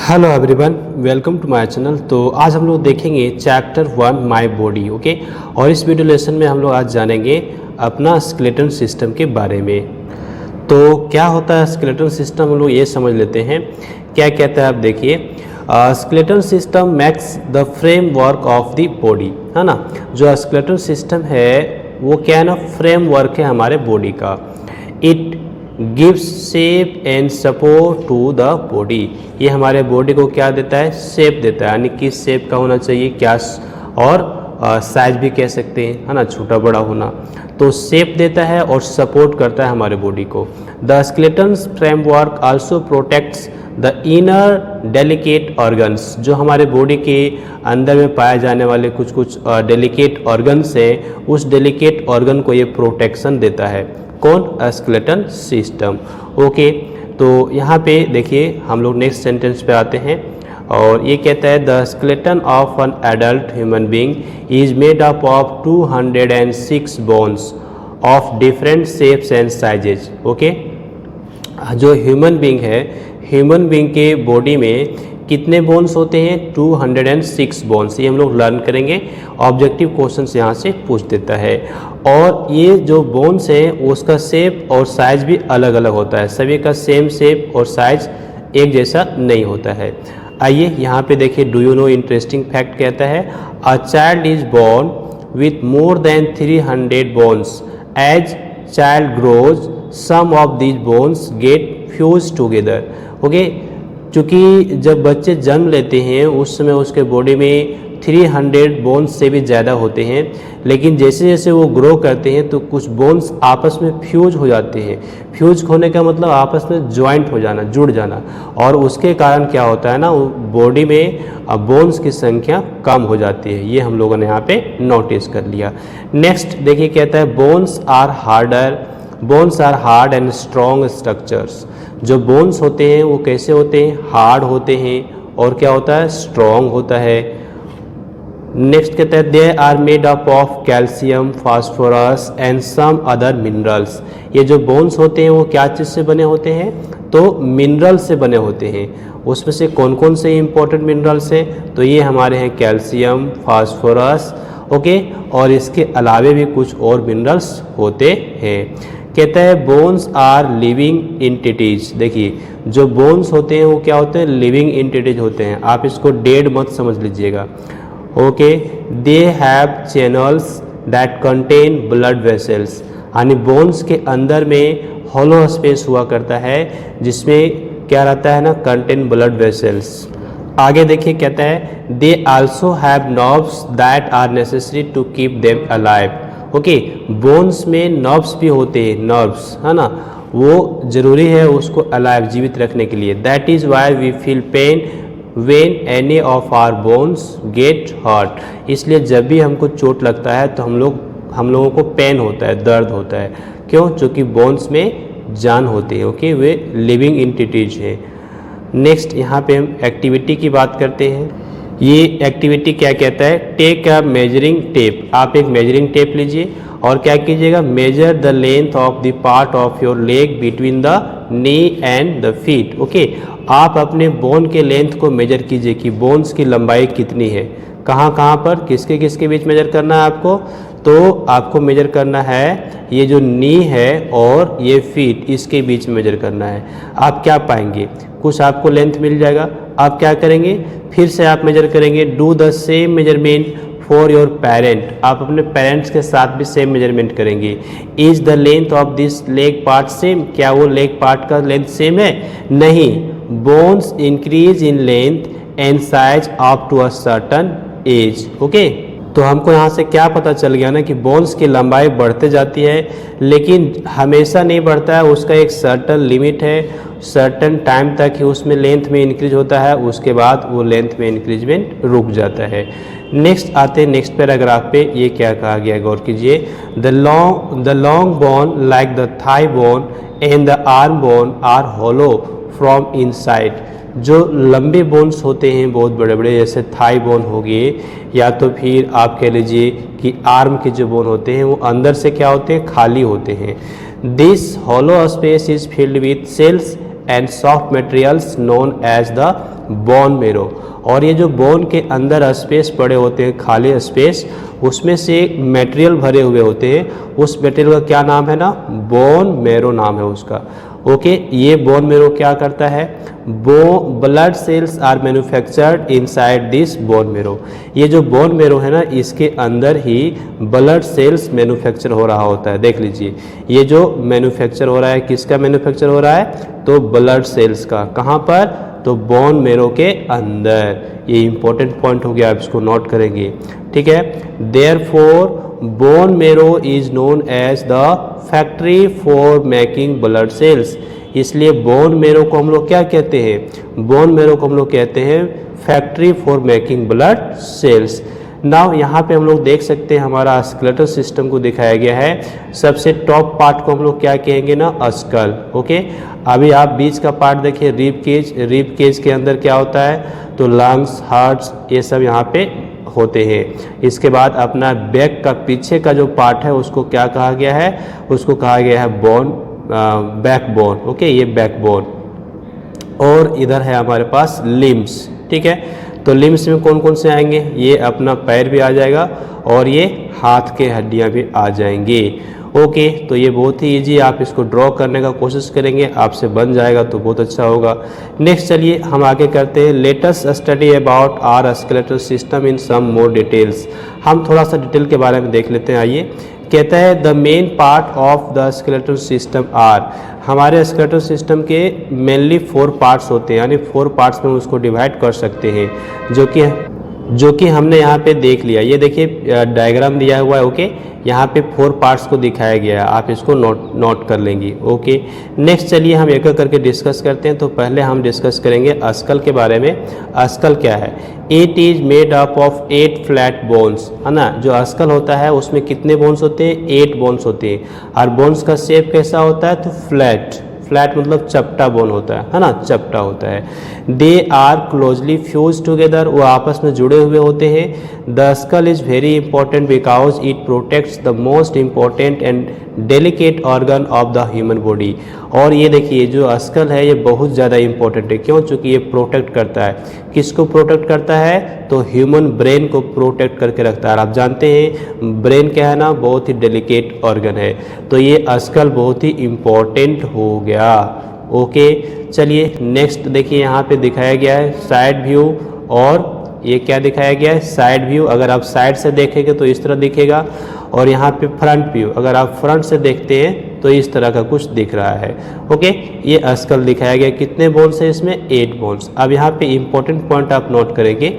Hello everyone, welcome to my channel. तो आज हम लोग देखेंगे चैप्टर 1 माय बॉडी। ओके, और इस वीडियो लेसन में हम लोग आज जानेंगे अपना स्केलेटन सिस्टम के बारे में। तो क्या होता है स्केलेटन सिस्टम, हम लोग ये समझ लेते हैं क्या कहता है। आप देखिए, skeleton system max the framework of the body, है ना। जो स्केलेटन सिस्टम है वो क्या है ना, फ्रेमवर्क है हमारे बॉडी का। It gives shape and support to the body. ये हमारे बॉडी को क्या देता है, शेप देता है, यानी किस शेप का होना चाहिए, क्या और साइज भी कह सकते हैं, है ना, छोटा बड़ा होना। तो शेप देता है और सपोर्ट करता है हमारे बॉडी को। The skeleton framework also protects the inner delicate organs. जो हमारे बॉडी के अंदर में पाए जाने वाले कुछ डेलिकेट ऑर्गन्स हैं, उस डेलिकेट ऑर्गन को ये प्रोटेक्शन देता है। कौन? Skeleton system. ओके, तो यहाँ पे देखिए हम लोग नेक्स्ट सेंटेंस पे आते हैं और ये कहता है the skeleton of an adult human being is made up of 206 bones of different shapes and sizes. Okay, जो ह्यूमन बीइंग है, ह्यूमन बीइंग के बॉडी में कितने बोन्स होते हैं? 206 बोन्स। ये हम लोग लर्न करेंगे, ऑब्जेक्टिव क्वेश्चन यहाँ से पूछ देता है। और ये जो बोन्स है उसका शेप और साइज भी अलग अलग होता है, सभी का सेम शेप और साइज एक जैसा नहीं होता है। आइए यहाँ पे देखिए, do you know interesting fact कहता है a child is born with more than 300 bones. As child grows some of these bones get fuse together. Okay, चूँकि जब बच्चे जन्म लेते हैं उस समय उसके बॉडी में 300 बोन्स से भी ज़्यादा होते हैं, लेकिन जैसे जैसे वो ग्रो करते हैं तो कुछ बोन्स आपस में फ्यूज हो जाते हैं। फ्यूज होने का मतलब आपस में ज्वाइंट हो जाना, जुड़ जाना, और उसके कारण क्या होता है ना, बॉडी में बोन्स की संख्या कम हो जाती है। ये हम लोगों ने यहाँ पे नोटिस कर लिया। नेक्स्ट देखिए कहता है bones are hard and strong structures. जो बोन्स होते हैं वो कैसे होते हैं? हार्ड होते हैं और क्या होता है, स्ट्रॉन्ग होता है। नेक्स्ट कहता है they are made up of calcium, phosphorus and some other minerals. ये जो बोन्स होते हैं वो क्या चीज़ से बने होते हैं? तो मिनरल से बने होते हैं। उसमें से कौन कौन से इंपॉर्टेंट मिनरल्स हैं? तो ये हमारे हैं कैल्शियम, फास्फोरस, ओके, और इसके अलावे भी कुछ और मिनरल्स होते हैं। कहता है बोन्स आर लिविंग एंटिटीज। देखिए जो बोन्स होते हैं वो क्या होते हैं? लिविंग एंटिटीज होते हैं। आप इसको डेड मत समझ लीजिएगा। Okay, they have channels that contain blood vessels. यानी बोन्स के अंदर में हॉलो स्पेस हुआ करता है जिसमें क्या रहता है ना, कंटेन ब्लड वेसल्स। आगे देखिए कहता है they also have nerves that are necessary to keep them alive. Okay, bones में नर्व्स भी होते हैं, नर्व्स, है ना, वो जरूरी है उसको अलाइव, जीवित रखने के लिए। That is why we feel pain when any of our bones get hurt. इसलिए जब भी हमको चोट लगता है तो हम लोगों को पेन होता है, दर्द होता है। क्यों? क्योंकि बोन्स में जान होती है। ओके, वे लिविंग एंटिटीज है। नेक्स्ट यहाँ पे हम एक्टिविटी की बात करते हैं। ये एक्टिविटी क्या कहता है? Take a measuring tape. आप एक मेजरिंग टेप लीजिए और क्या कीजिएगा, measure the length of the part of your leg between the knee and the feet. Okay, आप अपने बोन के लेंथ को मेजर कीजिए कि बोन्स की लंबाई कितनी है, कहाँ कहाँ पर, किसके किसके बीच मेजर करना है आपको। तो आपको मेजर करना है ये जो नी है और ये फीट, इसके बीच में मेजर करना है। आप क्या पाएंगे, कुछ आपको लेंथ मिल जाएगा। आप क्या करेंगे, फिर से आप मेजर करेंगे। Do the same measurement for your parent. आप अपने पेरेंट्स के साथ भी सेम मेजरमेंट करेंगे। Is the length of this leg part same? क्या वो लेग पार्ट का लेंथ सेम है? नहीं। Bones increase in length and size up to a certain age. Okay, तो हमको यहाँ से क्या पता चल गया ना कि बोन्स की लंबाई बढ़ते जाती है, लेकिन हमेशा नहीं बढ़ता है, उसका एक सर्टन लिमिट है, सर्टन टाइम तक ही उसमें लेंथ में इंक्रीज होता है, उसके बाद वो लेंथ में इंक्रीजमेंट रुक जाता है। नेक्स्ट आते हैं नेक्स्ट पैराग्राफ पे। ये क्या कहा गया, गौर कीजिए। The long bone like the thigh bone and the arm bone are hollow from inside. जो लंबे बोन्स होते हैं बहुत बड़े बड़े, जैसे थाई बोन हो गए, या तो फिर आप कह लीजिए कि आर्म के जो बोन होते हैं वो अंदर से क्या होते हैं, खाली होते हैं। This hollow space is filled with cells and soft materials known as the bone marrow. और ये जो बोन के अंदर स्पेस पड़े होते हैं, खाली स्पेस, उसमें से मटेरियल भरे हुए होते हैं, उस मटेरियल का क्या नाम है ना, बोन मेरो नाम है उसका। ओके, ये बोन मेरो क्या करता है, blood cells are manufactured inside this bone marrow. ये जो बोन मेरो है ना, इसके अंदर ही ब्लड सेल्स मैन्युफैक्चर हो रहा होता है। देख लीजिए, ये जो मैन्युफैक्चर हो रहा है, किसका मैन्युफैक्चर हो रहा है, तो ब्लड सेल्स का। कहाँ पर, तो बोन मेरो के अंदर। ये इंपॉर्टेंट पॉइंट हो गया, आप इसको नोट करेंगे, ठीक है। Therefore bone marrow is known as the factory for making blood cells. इसलिए बोन मेरो को हम लोग क्या कहते हैं, बोन मेरो को हम लोग कहते हैं factory for making blood sales. Now यहाँ पे हम लोग देख सकते हैं हमारा स्केलेटल सिस्टम को दिखाया गया है। सबसे टॉप पार्ट को हम लोग क्या कहेंगे ना, स्कल। ओके, अभी आप बीच का पार्ट देखिए, रिब केज। रिब केज के अंदर क्या होता है, तो लंग्स, हार्ट्स, ये सब यहाँ पे होते हैं। इसके बाद अपना बैक का पीछे का जो पार्ट है उसको क्या कहा गया है, उसको कहा गया है बोन, बैकबोन। ओके, ये बैकबोन। और इधर है हमारे पास लिम्स, ठीक है। तो लिम्स में कौन कौन से आएंगे, ये अपना पैर भी आ जाएगा और ये हाथ के हड्डियां भी आ जाएंगी। ओके, तो ये बहुत ही इजी, आप इसको ड्रॉ करने का कोशिश करेंगे, आपसे बन जाएगा तो बहुत अच्छा होगा। नेक्स्ट चलिए हम आगे करते हैं। Let us study about our skeletal system in some more details. हम थोड़ा सा डिटेल के बारे में देख लेते हैं। आइए, कहता है the main part of the skeletal system are. हमारे स्केलेटल सिस्टम के मेनली 4 पार्ट्स होते हैं, यानी 4 पार्ट्स में उसको डिवाइड कर सकते हैं, जो कि हमने यहाँ पे देख लिया। ये देखिए डायग्राम दिया हुआ है। ओके, यहाँ पे 4 पार्ट्स को दिखाया गया है, आप इसको नोट कर लेंगे। ओके, नेक्स्ट चलिए हम एक एक करके डिस्कस करते हैं। तो पहले हम डिस्कस करेंगे स्कल के बारे में। स्कल क्या है, it is made up of 8 flat bones, है ना। जो स्कल होता है उसमें कितने बोन्स होते हैं, 8 बोन्स होते हैं। और बोन्स का शेप कैसा होता है, तो फ्लैट। फ्लैट मतलब चपटा बोन होता है ना, चपटा होता है। They are closely fuse together, वो आपस में जुड़े हुए होते हैं। The skull is very important because it protects the most important and delicate organ of the human body. और ये देखिए जो स्कल है ये बहुत ज़्यादा इंपॉर्टेंट है। क्यों, चूँकि ये प्रोटेक्ट करता है, किसको प्रोटेक्ट करता है, तो ह्यूमन ब्रेन को प्रोटेक्ट करके रखता है। आप जानते हैं ब्रेन क्या है ना, बहुत ही डेलिकेट ऑर्गन है, तो ये स्कल बहुत ही इंपॉर्टेंट हो गया। ओके, चलिए नेक्स्ट देखिए, यहाँ पे दिखाया गया है साइड व्यू, और ये क्या दिखाया गया है, साइड व्यू। अगर आप साइड से देखेंगे तो इस तरह दिखेगा, और यहाँ पे फ्रंट व्यू, अगर आप फ्रंट से देखते हैं तो इस तरह का कुछ दिख रहा है। ओके, ये स्कल दिखाया गया। कितने बोन्स है इसमें, 8 बोन्स। अब यहाँ पे इंपॉर्टेंट पॉइंट आप नोट करेंगे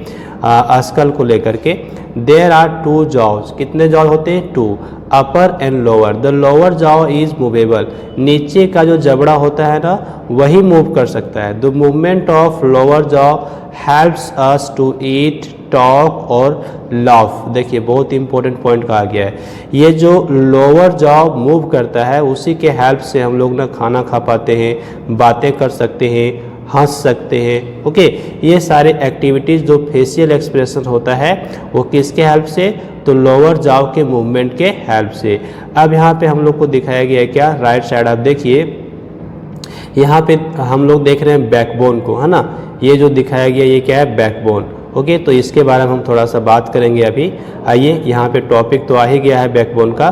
स्कल को लेकर के। देयर आर 2 जॉज, कितने जॉ होते हैं, 2, upper and lower. The lower jaw is movable, नीचे का जो जबड़ा होता है ना वही मूव कर सकता है। The movement of lower jaw helps us to eat, talk और लाफ। देखिए बहुत इंपॉर्टेंट पॉइंट कहा गया है, ये जो लोअर जॉ मूव करता है उसी के हेल्प से हम लोग ना खाना खा पाते हैं, बातें कर सकते हैं, हंस सकते हैं। ओके, ये सारे एक्टिविटीज़ जो फेशियल एक्सप्रेशन होता है वो किसके हेल्प से, तो लोअर जॉ के मूवमेंट के हेल्प से। अब यहाँ पे हम लोग को दिखाया गया है क्या, राइट साइड आप देखिए, यहाँ पे हम लोग देख रहे हैं बैकबोन को, है ना। ये जो दिखाया गया ये क्या है, बैकबोन। ओके, तो इसके बारे में हम थोड़ा सा बात करेंगे अभी। आइए, यहाँ पे टॉपिक तो आ ही गया है बैकबोन का,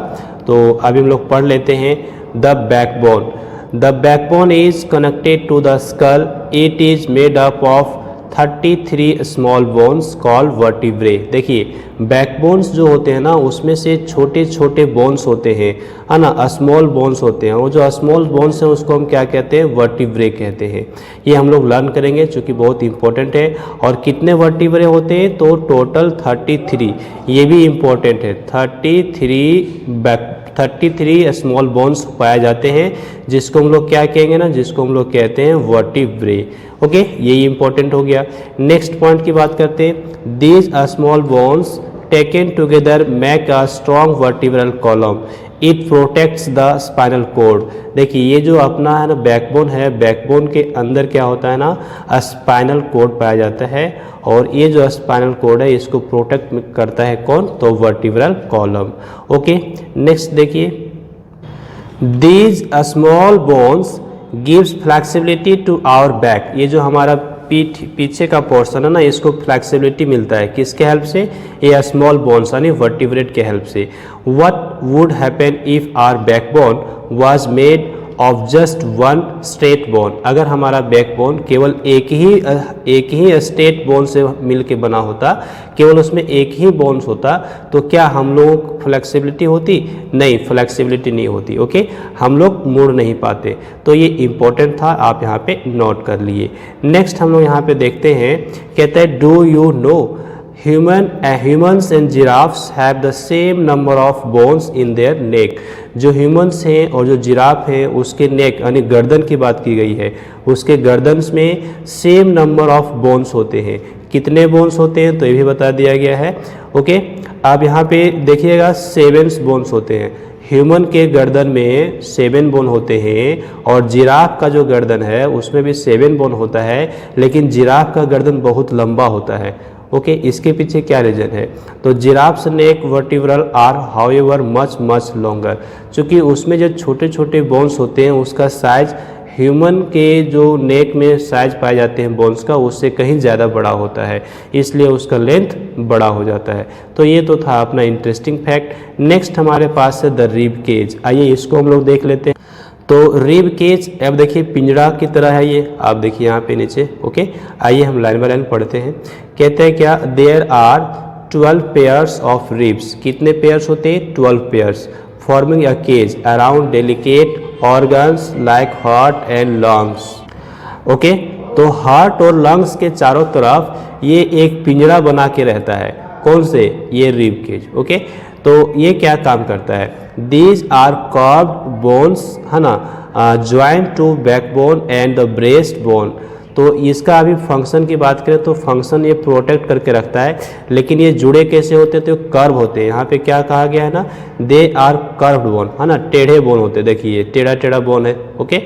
तो अभी हम लोग पढ़ लेते हैं। The backbone, the backbone is connected to the skull, it is made up of 33 small bones called vertebrae. देखिए बैकबोन्स जो होते हैं ना उसमें से छोटे छोटे बोन्स होते हैं, है ना, स्मॉल बोन्स होते हैं। वो जो स्मॉल बोन्स हैं उसको हम क्या कहते हैं, वर्टिब्रे कहते हैं। ये हम लोग लर्न करेंगे चूँकि बहुत इंपॉर्टेंट है। और कितने वर्टिब्रे होते हैं, तो टोटल 33, ये भी इंपॉर्टेंट है। 33 स्मॉल बोन्स पाए जाते हैं, जिसको हम लोग क्या कहेंगे ना, जिसको हम लोग कहते हैं वर्टिब्रे। ओके, यही इंपॉर्टेंट हो गया। नेक्स्ट पॉइंट की बात करते हैं। These small bones taken together make a strong vertebral column, it protects the spinal cord. देखिए ये जो अपना है ना बैकबोन है, बैकबोन के अंदर क्या होता है ना, स्पाइनल कोड पाया जाता है, और ये जो स्पाइनल कोड है इसको प्रोटेक्ट करता है कौन, तो वर्टिब्रल कॉलम। ओके, नेक्स्ट देखिए, these small bones gives flexibility to our back. ये जो हमारा पीछे का पोर्शन है ना, इसको फ्लेक्सिबिलिटी मिलता है किसके हेल्प से? ये स्मॉल बोन्स यानी वर्टिब्रेट के हेल्प से। What would happen if our backbone was made of just one straight bone? अगर हमारा बैकबोन केवल एक ही स्ट्रेट बोन से मिलके बना होता, केवल उसमें एक ही बोन्स होता, तो क्या हम लोगों को फ्लेक्सिबिलिटी होती? नहीं, फ्लेक्सिबिलिटी नहीं होती। ओके, हम लोग मुड़ नहीं पाते। तो ये इम्पोर्टेंट था, आप यहाँ पे नोट कर लिए। नेक्स्ट हम लोग यहाँ पे देखते हैं, कहते हैं do you no humans and giraffes have the same number of bones in their neck। जो ह्यूमंस हैं और जो जिराफ हैं उसके नेक यानी गर्दन की बात की गई है, उसके गर्दन में सेम नंबर ऑफ बोन्स होते हैं। कितने बोन्स होते हैं तो ये भी बता दिया गया है। ओके, अब यहाँ पे देखिएगा 7 बोन्स होते हैं। ह्यूमन के गर्दन में 7 बोन होते हैं और जिराफ का जो गर्दन है उसमें भी 7 बोन होता है, लेकिन जिराफ का गर्दन बहुत लंबा होता है। ओके, इसके पीछे क्या रीजन है? तो giraffes neck vertebral are however much longer. चूँकि उसमें जो छोटे छोटे बोन्स होते हैं उसका साइज ह्यूमन के जो नेक में साइज पाए जाते हैं बोन्स का, उससे कहीं ज़्यादा बड़ा होता है, इसलिए उसका लेंथ बड़ा हो जाता है। तो ये तो था अपना इंटरेस्टिंग फैक्ट। नेक्स्ट हमारे पास है द रिब केज। आइए इसको हम लोग देख लेते हैं। तो रिब केज, अब देखिए पिंजड़ा की तरह है ये, आप देखिए यहाँ पे नीचे। ओके, आइए हम लाइन बाय लाइन पढ़ते हैं। कहते हैं क्या? There are 12 pairs of ribs. कितने पेयर्स होते हैं? 12 pairs forming a cage around delicate organs like heart and lungs. Okay, तो हार्ट और लंग्स के चारों तरफ ये एक पिंजड़ा बना के रहता है। कौन से? ये रिब केज। ओके, तो ये क्या काम करता है? दीज आर कर्व्ड बोन्स, है ना, joint to backbone and the breast bone. तो इसका अभी फंक्शन की बात करें तो फंक्शन ये प्रोटेक्ट करके रखता है, लेकिन ये जुड़े कैसे होते हैं? तो कर्व होते हैं। यहाँ पे क्या कहा गया है ना, दे आर कर्व्ड बोन, है ना, टेढ़े बोन होते हैं। देखिए टेढ़ा टेढ़ा बोन है। ओके,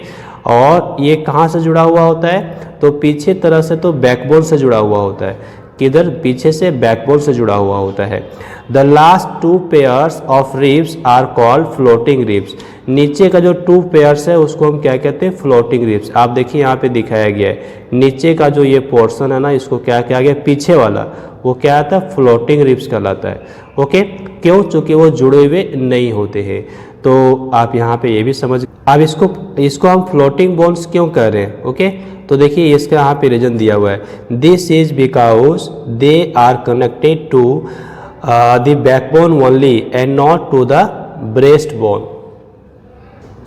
और ये कहाँ से जुड़ा हुआ होता है? तो पीछे तरह से तो बैकबोन से जुड़ा हुआ होता है। किधर? पीछे से बैकबोन से जुड़ा हुआ होता है। The last 2 pairs of ribs are called floating ribs. नीचे का जो 2 पेयर्स है उसको हम क्या कहते हैं? Floating ribs. आप देखिए यहाँ पे दिखाया गया है, नीचे का जो ये पोर्शन है ना, इसको क्या कहा गया? पीछे वाला, वो क्या आता है? फ्लोटिंग रिब्स कहलाता है। ओके, क्यों? चूँकि वो जुड़े हुए नहीं होते हैं। तो आप यहाँ पे ये भी समझ, अब इसको हम फ्लोटिंग बोन्स क्यों कह रहे हैं? ओके, तो देखिए इसका यहाँ पे रीजन दिया हुआ है। This is because they are connected to the backbone only and not to the breast bone.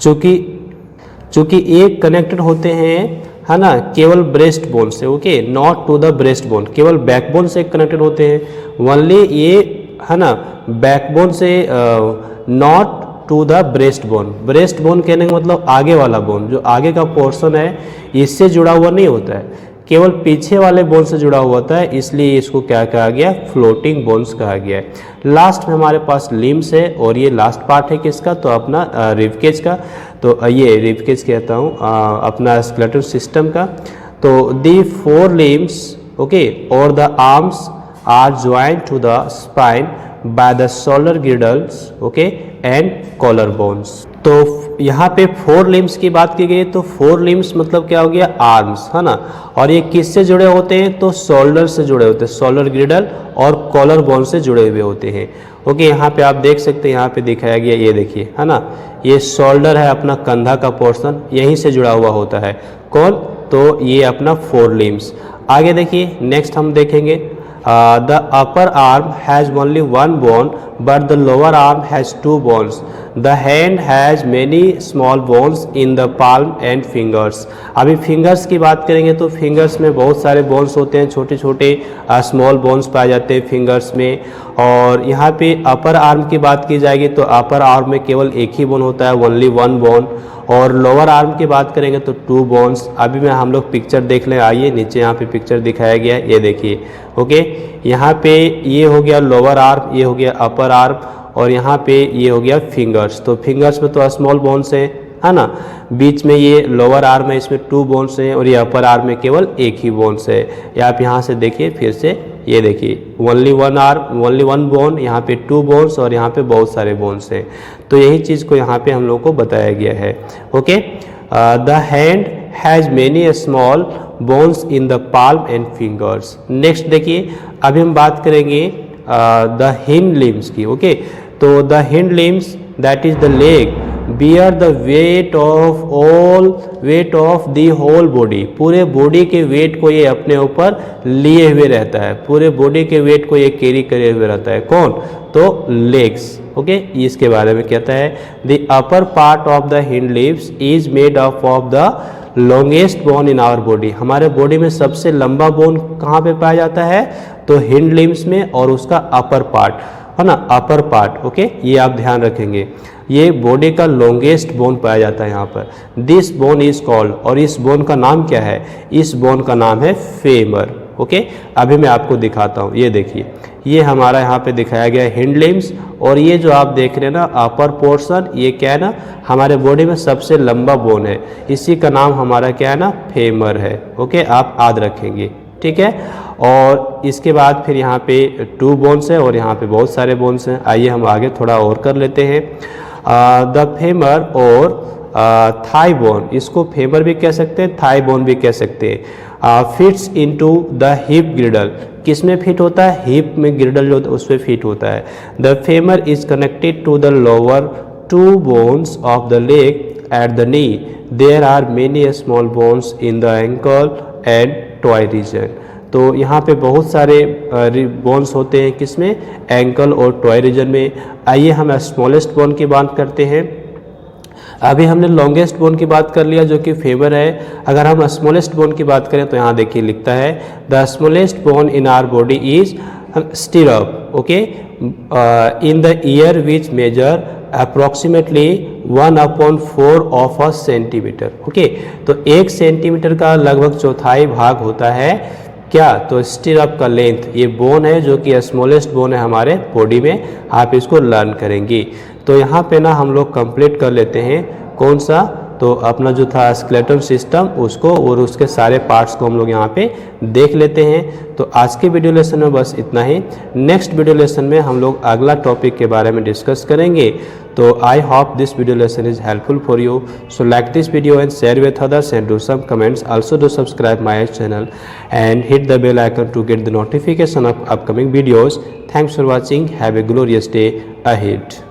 चूँकि एक कनेक्टेड होते हैं, है ना, केवल ब्रेस्ट बोन से। Okay, not to the breast bone, केवल बैकबोन से कनेक्टेड होते हैं ओनली, ये है ना, बैकबोन से not to the breast bone. Breast bone कहने का मतलब आगे वाला बोन, जो आगे का पोर्शन है इससे जुड़ा हुआ नहीं होता है, केवल पीछे वाले बोन से जुड़ा हुआ होता है, इसलिए इसको क्या कहा गया? फ्लोटिंग बोन्स कहा गया है। लास्ट में हमारे पास लिम्स है और ये लास्ट पार्ट है किसका? तो अपना रिबकेज का। तो ये रिबकेज कहता हूँ अपना स्केलेटल सिस्टम का। तो दी 4 लिम्स, ओके, और the arms are joint to the spine by the shoulder girdles, okay, and collar bones. तो यहाँ पे 4 लिम्स की बात की गई, तो 4 लिम्स मतलब क्या हो गया? आर्म्स, है ना, और ये किससे जुड़े होते हैं? तो शोल्डर से जुड़े होते हैं, शोल्डर गिर्डल और कॉलर बोन से जुड़े हुए होते हैं। ओके, यहाँ पे आप देख सकते हैं, यहाँ पे दिखाया गया, ये देखिए, है ना, ये शोल्डर है अपना कंधा का पोर्शन, यहीं से जुड़ा हुआ होता है। कौन? तो ये अपना 4 लिम्स। आगे देखिए, नेक्स्ट हम देखेंगे the upper arm has only 1 bone but the lower arm has 2 bones. The hand has many small bones in the palm and fingers. अभी फिंगर्स की बात करेंगे तो फिंगर्स में बहुत सारे बोन्स होते हैं, छोटे छोटे स्मॉल बोन्स पाए जाते हैं फिंगर्स में। और यहाँ पे अपर आर्म की बात की जाएगी तो अपर आर्म में केवल एक ही बोन होता है, ओनली 1 बोन। और लोअर आर्म की बात करेंगे तो 2 बोन्स। अभी में हम लोग पिक्चर देख लें, आइए नीचे यहाँ पे पिक्चर दिखाया गया है, ये देखिए। ओके, यहाँ पे ये हो गया लोअर आर्म, ये हो गया अपर आर्म, और यहाँ पे ये हो गया फिंगर्स। तो फिंगर्स में तो स्मॉल बोन्स है ना, बीच में ये लोअर आर्म है, इसमें 2 बोन्स हैं, और ये अपर आर्म में केवल एक ही बोन्स है। या आप यहाँ से देखिए फिर से, ये देखिए ओनली 1 आर्म, ओनली 1 बोन, यहाँ पे 2 बोन्स और यहाँ पे बहुत सारे बोन्स हैं। तो यही चीज़ को यहाँ पे हम लोग को बताया गया है। Okay, the hand has many small bones in the palm and fingers. Next देखिए, अभी हम बात करेंगे द हिंड लिम्स की। ओके, तो the hind limbs that is the leg bear the weight of the whole body. पूरे body के weight को ये अपने ऊपर लिए हुए रहता है, पूरे बॉडी के वेट को ये कैरी करे हुए रहता है। कौन? तो लेग्स। ओके, इसके बारे में कहता है the upper part of the hind limbs is made up of the longest bone in our body. हमारे बॉडी में सबसे लंबा बोन कहाँ पे पाया जाता है? तो हिंड लिम्स में, और उसका अपर पार्ट है ना, अपर पार्ट। ओके, ये आप ध्यान रखेंगे, ये बॉडी का लॉन्गेस्ट बोन पाया जाता है यहाँ पर। दिस बोन इज कॉल्ड, और इस बोन का नाम क्या है? इस बोन का नाम है फेमर। ओके, अभी मैं आपको दिखाता हूँ। ये देखिए, ये हमारा यहाँ पे दिखाया गया है हिंड लिम्स, और ये जो आप देख रहे हैं ना अपर पोर्शन, ये क्या है ना, हमारे बॉडी में सबसे लंबा बोन है, इसी का नाम हमारा क्या है ना, फेमर है। ओके, आप याद रखेंगे, ठीक है। और इसके बाद फिर यहाँ पे 2 बोन्स है, और यहाँ पे बहुत सारे बोन्स हैं। आइए हम आगे थोड़ा और कर लेते हैं। द फेमर और थाई बोन, इसको फेमर भी कह सकते हैं, थाई बोन भी कह सकते हैं। फिट्स इनटू द हिप ग्रिडल, किस में फिट होता है? हिप में ग्रिडल जो उस पर फिट होता है। The femur is connected to the lower 2 bones of the leg at the knee. There are many small bones in the ankle and toe region. तो यहाँ पे बहुत सारे बोन्स होते हैं, किसमें? एंकल और टॉय रीजन में। आइए हम स्मॉलेस्ट बोन की बात करते हैं। अभी हमने लॉन्गेस्ट बोन की बात कर लिया जो कि फेमर है। अगर हम स्मॉलेस्ट बोन की बात करें तो यहाँ देखिए लिखता है the smallest bone in our body is stirrup. Okay, in the ear which measure approximately 1/4 of a centimetre. Okay, तो 1 सेंटीमीटर का लगभग चौथाई भाग होता है क्या? तो स्टिरअप का लेंथ, ये बोन है जो कि स्मॉलेस्ट बोन है हमारे बॉडी में। आप इसको लर्न करेंगे। तो यहाँ पे ना हम लोग कंप्लीट कर लेते हैं कौन सा, तो अपना जो था स्केलेटन सिस्टम उसको, और उसके सारे पार्ट्स को हम लोग यहाँ पे देख लेते हैं। तो आज के वीडियो लेसन में बस इतना ही। नेक्स्ट वीडियो लेसन में हम लोग अगला टॉपिक के बारे में डिस्कस करेंगे। तो I hope this video lesson is helpful for you. So like this video and share with others and do some comments. Also do subscribe my channel and hit the bell icon to get the notification of upcoming videos. Thanks for watching. Have a glorious day ahead.